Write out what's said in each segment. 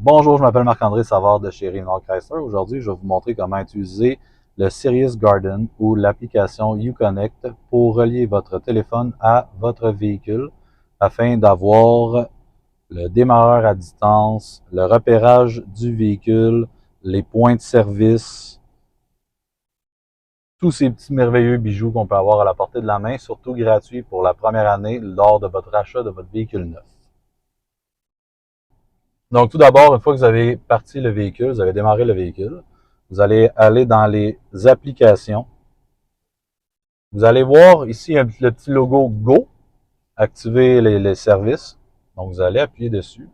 Bonjour, je m'appelle Marc-André Savard de chez Renault Chrysler. Aujourd'hui, je vais vous montrer comment utiliser le Sirius Garden ou l'application Uconnect pour relier votre téléphone à votre véhicule afin d'avoir le démarreur à distance, le repérage du véhicule, les points de service, tous ces petits merveilleux bijoux qu'on peut avoir à la portée de la main, surtout gratuits pour la première année lors de votre achat de votre véhicule neuf. Donc, tout d'abord, une fois que vous avez parti le véhicule, vous avez démarré le véhicule, vous allez aller dans les applications. Vous allez voir ici le petit logo Go, activer les services. Donc, vous allez appuyer dessus.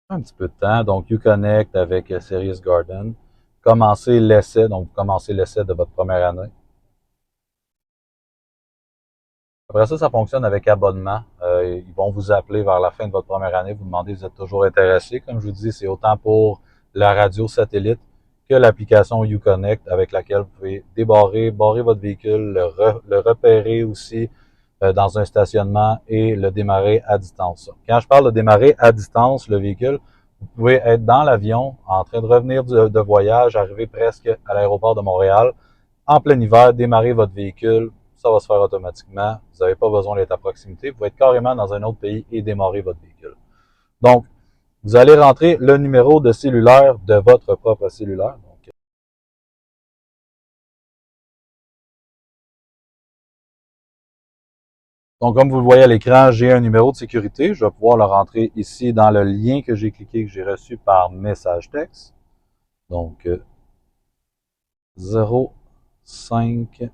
Un petit peu de temps. Donc, Uconnect avec Sirius Garden. Commencez l'essai. Donc, vous commencez l'essai de votre première année. Après ça, ça fonctionne avec abonnement. Ils vont vous appeler vers la fin de votre première année, vous demander si vous êtes toujours intéressé. Comme je vous dis, c'est autant pour la radio satellite que l'application Uconnect avec laquelle vous pouvez barrer votre véhicule, le repérer aussi dans un stationnement et le démarrer à distance. Quand je parle de démarrer à distance le véhicule, vous pouvez être dans l'avion, en train de revenir de voyage, arriver presque à l'aéroport de Montréal, en plein hiver, démarrer votre véhicule, ça va se faire automatiquement. Vous n'avez pas besoin d'être à proximité. Vous pouvez être carrément dans un autre pays et démarrer votre véhicule. Donc, vous allez rentrer le numéro de cellulaire de votre propre cellulaire. Donc, comme vous le voyez à l'écran, j'ai un numéro de sécurité. Je vais pouvoir le rentrer ici dans le lien que j'ai cliqué, que j'ai reçu par message texte. Donc, 0588.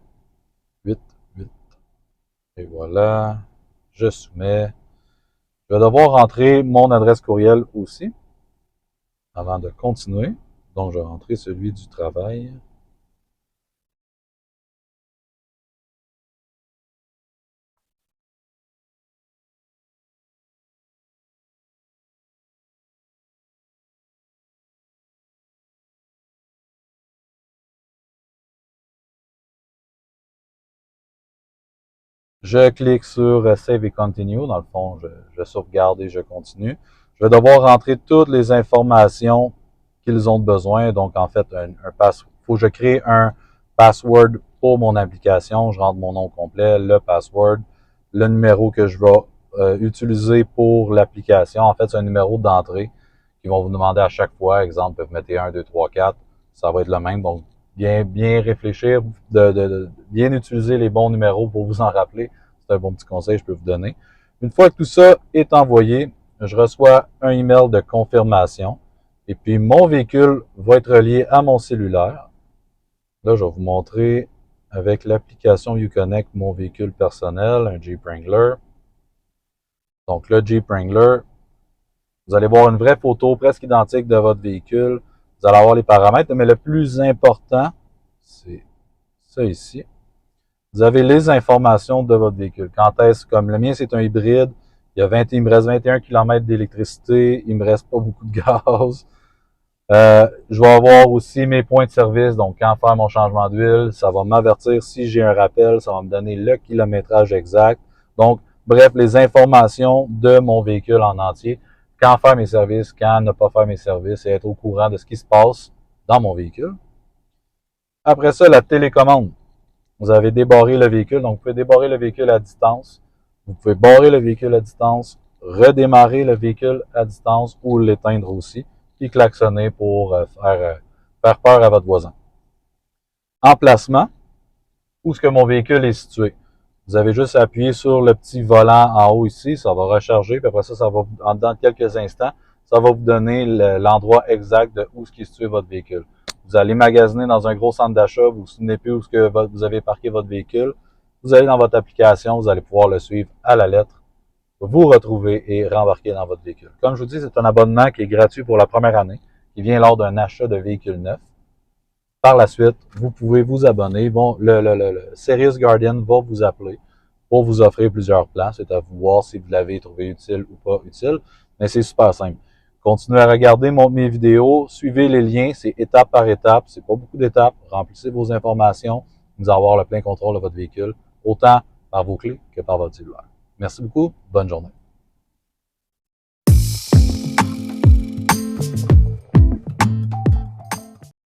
Et voilà. Je soumets. Je vais devoir rentrer mon adresse courriel aussi avant de continuer. Donc, je vais rentrer celui du travail. Je clique sur Save et Continue. Dans le fond, je sauvegarde et je continue. Je vais devoir rentrer toutes les informations qu'ils ont besoin. Donc, en fait, faut que je crée un password pour mon application. Je rentre mon nom complet, le password, le numéro que je vais utiliser pour l'application. En fait, c'est un numéro d'entrée qu'ils vont vous demander à chaque fois. Exemple, vous mettez 1, 2, 3, 4. Ça va être le même. Donc, bien réfléchir, bien utiliser les bons numéros pour vous en rappeler. C'est un bon petit conseil que je peux vous donner. Une fois que tout ça est envoyé, je reçois un email de confirmation. Et puis, mon véhicule va être relié à mon cellulaire. Là, je vais vous montrer avec l'application Uconnect mon véhicule personnel, un Jeep Wrangler. Donc, le Jeep Wrangler, vous allez voir une vraie photo presque identique de votre véhicule. Vous allez avoir les paramètres, mais le plus important, c'est ça ici. Vous avez les informations de votre véhicule. Quand est-ce, comme le mien, c'est un hybride, il me reste 21 km d'électricité, il me reste pas beaucoup de gaz. Je vais avoir aussi mes points de service, donc quand faire mon changement d'huile, ça va m'avertir si j'ai un rappel, ça va me donner le kilométrage exact. Donc, bref, les informations de mon véhicule en entier, quand faire mes services, quand ne pas faire mes services et être au courant de ce qui se passe dans mon véhicule. Après ça, la télécommande. Vous avez débarré le véhicule, donc vous pouvez débarrer le véhicule à distance. Vous pouvez barrer le véhicule à distance, redémarrer le véhicule à distance ou l'éteindre aussi, puis klaxonner pour faire peur à votre voisin. Emplacement, où est-ce que mon véhicule est situé? Vous avez juste à appuyer sur le petit volant en haut ici, ça va recharger, puis après ça, dans quelques instants, ça va vous donner l'endroit exact de où est situé votre véhicule. Vous allez magasiner dans un gros centre d'achat, vous vous souvenez plus où est-ce que vous avez parqué votre véhicule. Vous allez dans votre application, vous allez pouvoir le suivre à la lettre, vous retrouver et rembarquer dans votre véhicule. Comme je vous dis, c'est un abonnement qui est gratuit pour la première année, qui vient lors d'un achat de véhicule neuf. Par la suite, vous pouvez vous abonner. Bon, le Sirius Guardian va vous appeler pour vous offrir plusieurs plans. C'est à vous voir si vous l'avez trouvé utile ou pas utile. Mais c'est super simple. Continuez à regarder mes vidéos. Suivez les liens. C'est étape par étape. C'est pas beaucoup d'étapes. Remplissez vos informations. Vous allez avoir le plein contrôle de votre véhicule, autant par vos clés que par votre cellulaire. Merci beaucoup. Bonne journée.